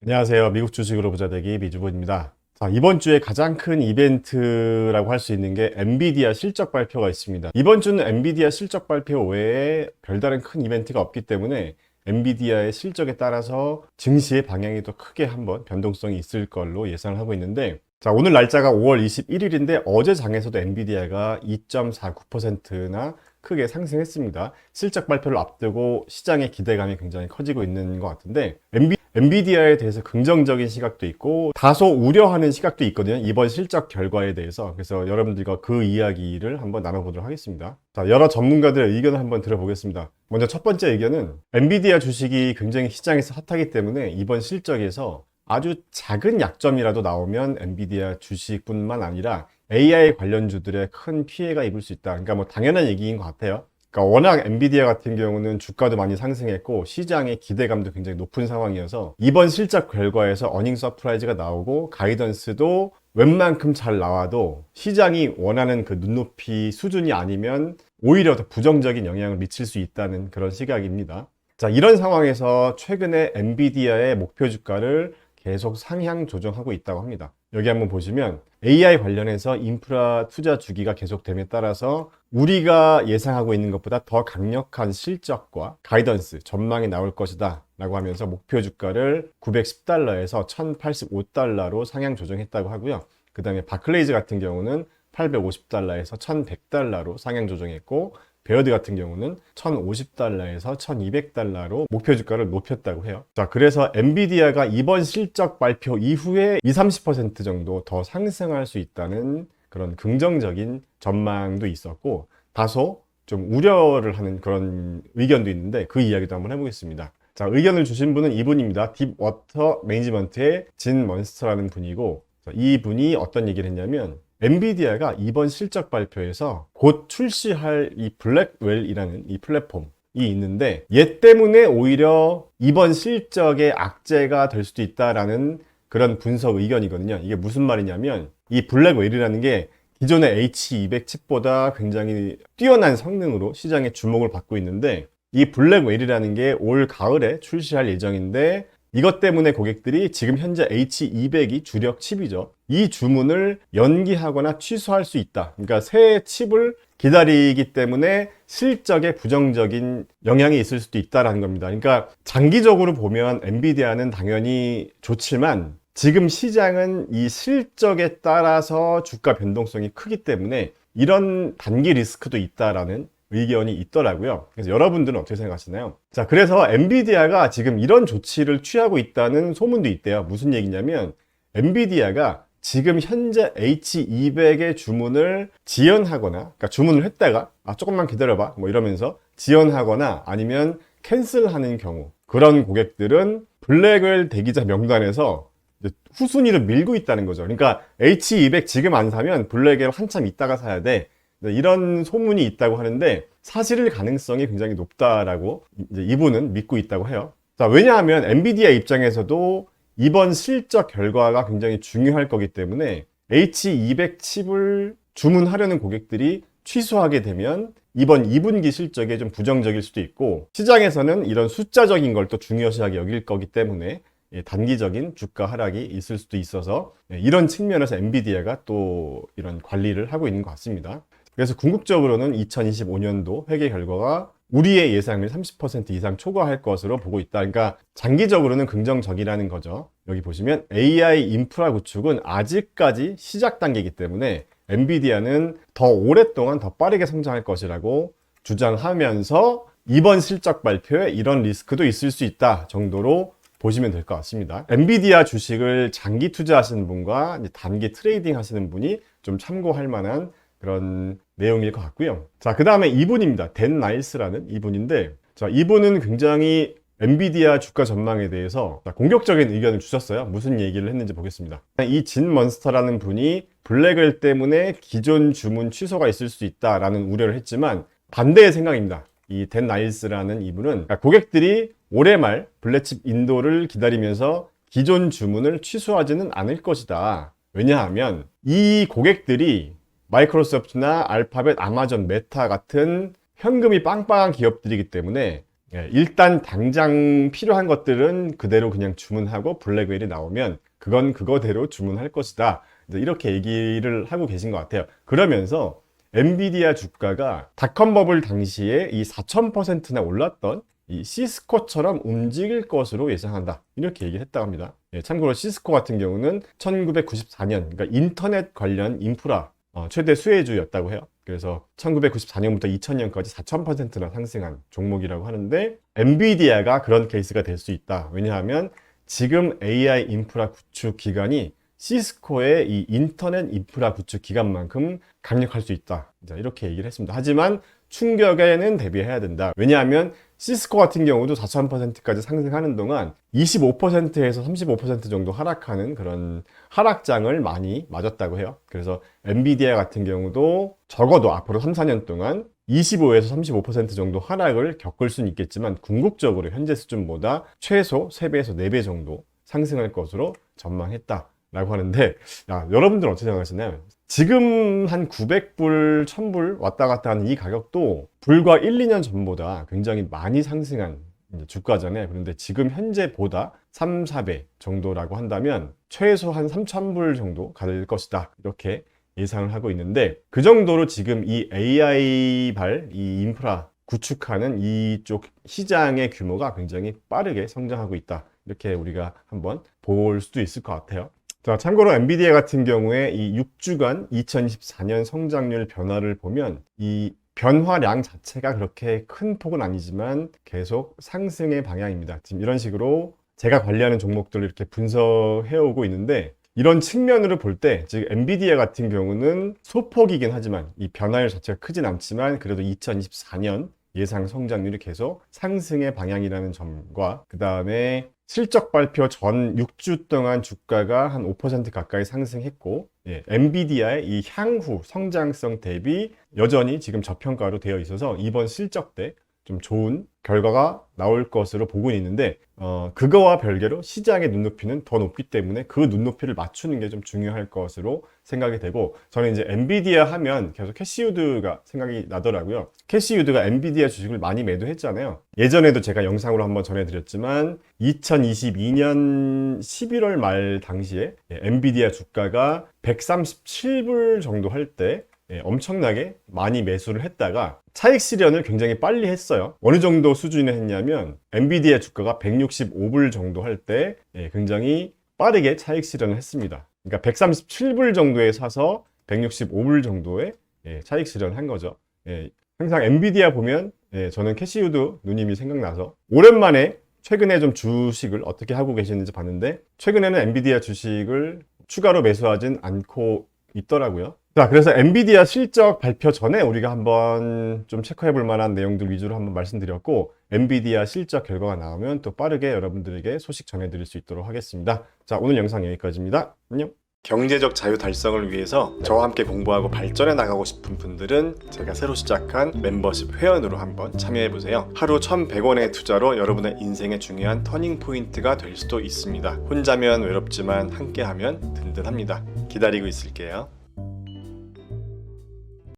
안녕하세요. 미국 주식으로 부자 되기 미주본입니다. 자, 이번 주에 가장 큰 이벤트라고 할 수 있는 게 엔비디아 실적 발표가 있습니다. 이번 주는 엔비디아 실적 발표 외에 별다른 큰 이벤트가 없기 때문에 엔비디아의 실적에 따라서 증시의 방향이 더 크게 한번 변동성이 있을 걸로 예상을 하고 있는데, 자, 오늘 날짜가 5월 21일인데 어제 장에서도 엔비디아가 2.49%나 크게 상승했습니다. 실적 발표를 앞두고 시장의 기대감이 굉장히 커지고 있는 것 같은데, 엔비디아에 대해서 긍정적인 시각도 있고 다소 우려하는 시각도 있거든요. 이번 실적 결과에 대해서. 그래서 여러분들과 그 이야기를 한번 나눠보도록 하겠습니다. 자, 여러 전문가들의 의견을 한번 들어보겠습니다. 먼저 첫 번째 의견은 엔비디아 주식이 굉장히 시장에서 핫하기 때문에 이번 실적에서 아주 작은 약점이라도 나오면 엔비디아 주식뿐만 아니라 AI 관련주들의 큰 피해가 입을 수 있다. 그러니까 뭐 당연한 얘기인 것 같아요. 그러니까 워낙 엔비디아 같은 경우는 주가도 많이 상승했고 시장의 기대감도 굉장히 높은 상황이어서 이번 실적 결과에서 어닝 서프라이즈가 나오고 가이던스도 웬만큼 잘 나와도 시장이 원하는 그 눈높이 수준이 아니면 오히려 더 부정적인 영향을 미칠 수 있다는 그런 시각입니다. 자, 이런 상황에서 최근에 엔비디아의 목표 주가를 계속 상향 조정하고 있다고 합니다. 여기 한번 보시면 AI 관련해서 인프라 투자 주기가 계속됨에 따라서 우리가 예상하고 있는 것보다 더 강력한 실적과 가이던스, 전망이 나올 것이다 라고 하면서 목표 주가를 910달러에서 1085달러로 상향 조정했다고 하고요. 그 다음에 바클레이즈 같은 경우는 850달러에서 1100달러로 상향 조정했고, 베어드 같은 경우는 1050달러에서 1200달러로 목표 주가를 높였다고 해요. 자, 그래서 엔비디아가 이번 실적 발표 이후에 20-30% 정도 더 상승할 수 있다는 그런 긍정적인 전망도 있었고, 다소 좀 우려를 하는 그런 의견도 있는데 그 이야기도 한번 해보겠습니다. 자, 의견을 주신 분은 이분입니다. 딥워터 매니지먼트의 진 먼스터라는 분이고, 이 분이 어떤 얘기를 했냐면 엔비디아가 이번 실적 발표에서 곧 출시할 이 블랙웰이라는 이 플랫폼이 있는데 얘 때문에 오히려 이번 실적의 악재가 될 수도 있다라는 그런 분석 의견이거든요. 이게 무슨 말이냐면 이 블랙웰이라는 게 기존의 H200 칩보다 굉장히 뛰어난 성능으로 시장에 주목을 받고 있는데, 이 블랙웰이라는 게 올 가을에 출시할 예정인데 이것 때문에 고객들이 지금 현재 H200이 주력 칩이죠. 이 주문을 연기하거나 취소할 수 있다. 그러니까 새 칩을 기다리기 때문에 실적에 부정적인 영향이 있을 수도 있다는 겁니다. 그러니까 장기적으로 보면 엔비디아는 당연히 좋지만 지금 시장은 이 실적에 따라서 주가 변동성이 크기 때문에 이런 단기 리스크도 있다라는 의견이 있더라고요. 그래서 여러분들은 어떻게 생각하시나요? 자, 그래서 엔비디아가 지금 이런 조치를 취하고 있다는 소문도 있대요. 무슨 얘기냐면 엔비디아가 지금 현재 H200의 주문을 지연하거나, 그러니까 주문을 했다가 조금만 기다려봐 뭐 이러면서 지연하거나 아니면 캔슬하는 경우, 그런 고객들은 블랙웰 대기자 명단에서 후순위를 밀고 있다는 거죠. 그러니까 H200 지금 안 사면 블랙웰 한참 있다가 사야 돼. 이런 소문이 있다고 하는데 사실일 가능성이 굉장히 높다라고 이제 이분은 믿고 있다고 해요. 자, 왜냐하면 엔비디아 입장에서도 이번 실적 결과가 굉장히 중요할 거기 때문에 H200 칩을 주문하려는 고객들이 취소하게 되면 이번 2분기 실적에 좀 부정적일 수도 있고, 시장에서는 이런 숫자적인 걸 또 중요시하게 여길 거기 때문에 단기적인 주가 하락이 있을 수도 있어서 이런 측면에서 엔비디아가 또 이런 관리를 하고 있는 것 같습니다. 그래서 궁극적으로는 2025년도 회계 결과가 우리의 예상을 30% 이상 초과할 것으로 보고 있다. 그러니까 장기적으로는 긍정적이라는 거죠. 여기 보시면 AI 인프라 구축은 아직까지 시작 단계이기 때문에 엔비디아는 더 오랫동안 더 빠르게 성장할 것이라고 주장하면서 이번 실적 발표에 이런 리스크도 있을 수 있다 정도로 보시면 될 것 같습니다. 엔비디아 주식을 장기 투자하시는 분과 단기 트레이딩 하시는 분이 좀 참고할 만한 그런 내용일 것 같고요. 자, 그 다음에 이분입니다. 댄 나일스라는 이분인데, 자, 이분은 굉장히 엔비디아 주가 전망에 대해서 공격적인 의견을 주셨어요. 무슨 얘기를 했는지 보겠습니다. 이 진 먼스터라는 분이 블랙웰 때문에 기존 주문 취소가 있을 수 있다라는 우려를 했지만 반대의 생각입니다. 이 댄 나일스라는 이분은 고객들이 올해 말 블랙칩 인도를 기다리면서 기존 주문을 취소하지는 않을 것이다. 왜냐하면 이 고객들이 마이크로소프트나 알파벳, 아마존, 메타 같은 현금이 빵빵한 기업들이기 때문에 일단 당장 필요한 것들은 그대로 그냥 주문하고 블랙웰이 나오면 그건 그거대로 주문할 것이다. 이렇게 얘기를 하고 계신 것 같아요. 그러면서 엔비디아 주가가 닷컴 버블 당시에 이 4,000%나 올랐던 이 시스코처럼 움직일 것으로 예상한다. 이렇게 얘기를 했다고 합니다. 참고로 시스코 같은 경우는 1994년, 그러니까 인터넷 관련 인프라 최대 수혜주였다고 해요. 그래서 1994년부터 2000년까지 4,000%나 상승한 종목이라고 하는데 엔비디아가 그런 케이스가 될 수 있다. 왜냐하면 지금 AI 인프라 구축 기간이 시스코의 이 인터넷 인프라 구축 기간만큼 강력할 수 있다. 이렇게 얘기를 했습니다. 하지만 충격에는 대비해야 된다. 왜냐하면 시스코 같은 경우도 4,000%까지 상승하는 동안 25%에서 35% 정도 하락하는 그런 하락장을 많이 맞았다고 해요. 그래서 엔비디아 같은 경우도 적어도 앞으로 3, 4년 동안 25에서 35% 정도 하락을 겪을 수는 있겠지만 궁극적으로 현재 수준보다 최소 3배에서 4배 정도 상승할 것으로 전망했다. 라고 하는데, 여러분들은 어떻게 생각하시나요? 지금 한 900불, 1000불 왔다 갔다 하는 이 가격도 불과 1, 2년 전보다 굉장히 많이 상승한 주가잖아요. 그런데 지금 현재보다 3, 4배 정도라고 한다면 최소 한 3000불 정도 갈 것이다. 이렇게 예상을 하고 있는데 그 정도로 지금 이 AI발, 이 인프라 구축하는 이쪽 시장의 규모가 굉장히 빠르게 성장하고 있다. 이렇게 우리가 한번 볼 수도 있을 것 같아요. 자, 참고로 엔비디아 같은 경우에 이 6주간 2024년 성장률 변화를 보면 이 변화량 자체가 그렇게 큰 폭은 아니지만 계속 상승의 방향입니다. 지금 이런 식으로 제가 관리하는 종목들을 이렇게 분석해 오고 있는데 이런 측면으로 볼 때, 즉 엔비디아 같은 경우는 소폭이긴 하지만 이 변화율 자체가 크진 않지만 그래도 2024년 예상 성장률이 계속 상승의 방향이라는 점과 그 다음에 실적 발표 전 6주 동안 주가가 한 5% 가까이 상승했고 엔비디아의 이 향후 성장성 대비 여전히 지금 저평가로 되어 있어서 이번 실적 때 좀 좋은 결과가 나올 것으로 보고 있는데 그거와 별개로 시장의 눈높이는 더 높기 때문에 그 눈높이를 맞추는 게 좀 중요할 것으로 생각이 되고 저는 이제 엔비디아 하면 계속 캐시우드가 생각이 나더라고요. 캐시우드가 엔비디아 주식을 많이 매도했잖아요. 예전에도 제가 영상으로 한번 전해드렸지만 2022년 11월 말 당시에 엔비디아 주가가 137불 정도 할 때 엄청나게 많이 매수를 했다가 차익 실현을 굉장히 빨리 했어요. 어느 정도 수준에 했냐면 엔비디아 주가가 165불 정도 할 때 굉장히 빠르게 차익 실현을 했습니다. 그러니까 137불 정도에 사서 165불 정도의 차익 실현을 한 거죠. 항상 엔비디아 보면 저는 캐시우드 누님이 생각나서 오랜만에 최근에 좀 주식을 어떻게 하고 계시는지 봤는데 최근에는 엔비디아 주식을 추가로 매수하진 않고 있더라고요. 자, 그래서 엔비디아 실적 발표 전에 우리가 한번 좀 체크해 볼 만한 내용들 위주로 한번 말씀드렸고 엔비디아 실적 결과가 나오면 또 빠르게 여러분들에게 소식 전해드릴 수 있도록 하겠습니다. 자, 오늘 영상 여기까지입니다. 안녕. 경제적 자유 달성을 위해서 저와 함께 공부하고 발전해 나가고 싶은 분들은 제가 새로 시작한 멤버십 회원으로 한번 참여해 보세요. 하루 1,100원의 투자로 여러분의 인생의 중요한 터닝 포인트가 될 수도 있습니다. 혼자면 외롭지만 함께하면 든든합니다. 기다리고 있을게요.